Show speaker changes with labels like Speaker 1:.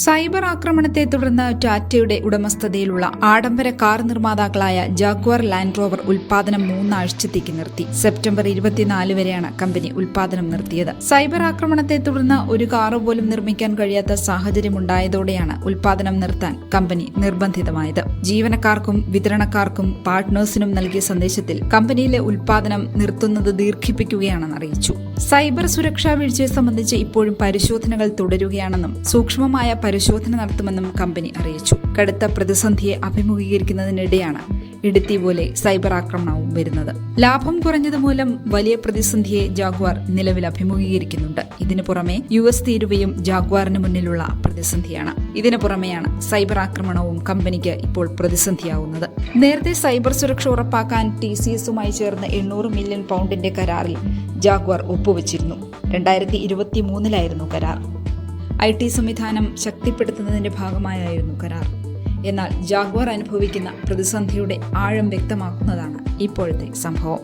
Speaker 1: Cyber ആക്രമണത്തെ തുടർന്ന് ടാറ്റയുടെ ഉടമസ്ഥതയിലുള്ള ആഡംബര കാർ നിർമ്മാതാക്കളായ ജാഗ്വാർ ലാൻഡ് റോവർ ഉൽപാദനം 3 ആഴ്ചത്തേക്ക് നിർത്തി. സെപ്റ്റംബർ 24 വരെയാണ് കമ്പനി ഉൽപാദനം നിർത്തിയത്. സൈബർ ആക്രമണത്തെ തുടർന്ന് ഒരു കാറ് പോലും നിർമ്മിക്കാൻ കഴിയാത്ത സാഹചര്യമുണ്ടായതോടെയാണ് ഉൽപാദനം നിർത്താൻ കമ്പനി നിർബന്ധിതമായത്. ജീവനക്കാർക്കും വിതരണക്കാർക്കും പാർട്ട്നേഴ്സിനും നൽകിയ സന്ദേശത്തിൽ കമ്പനിയിലെ ഉൽപാദനം നിർത്തുന്നത് ദീർഘിപ്പിക്കുകയാണെന്ന് അറിയിച്ചു. സൈബർ സുരക്ഷാ വീഴ്ചയെ സംബന്ധിച്ച് ഇപ്പോഴും പരിശോധനകൾ തുടരുകയാണെന്നും സൂക്ഷ്മമായ പരിശോധന നടത്തുമെന്നും കമ്പനി അറിയിച്ചു. കടുത്ത പ്രതിസന്ധിയെ അഭിമുഖീകരിക്കുന്നതിനിടെയാണ് ഇടുത്തി പോലെ സൈബർ ആക്രമണവും വരുന്നത്. ലാഭം കുറഞ്ഞതുമൂലം വലിയ പ്രതിസന്ധിയെ ജാഗ്വാർ നിലവിൽ അഭിമുഖീകരിക്കുന്നുണ്ട്. ഇതിനു പുറമെ US തീരുവയും ജാഗ്വാറിന് മുന്നിലുള്ള പ്രതിസന്ധിയാണ്. ഇതിനു പുറമെയാണ് സൈബർ ആക്രമണവും കമ്പനിക്ക് ഇപ്പോൾ പ്രതിസന്ധിയാവുന്നത്. നേരത്തെ സൈബർ സുരക്ഷ ഉറപ്പാക്കാൻ TCSുമായി ചേർന്ന് 800 മില്യൺ പൗണ്ടിന്റെ കരാറിൽ ജാഗ്വാർ ഒപ്പുവച്ചിരുന്നു. 2023 കരാർ. IT സംവിധാനം ശക്തിപ്പെടുത്തുന്നതിന്റെ ഭാഗമായായിരുന്നു കരാർ. എന്നാൽ ജാഗ്വാർ അനുഭവിക്കുന്ന പ്രതിസന്ധിയുടെ ആഴം വ്യക്തമാക്കുന്നതാണ് ഇപ്പോഴത്തെ സംഭവം.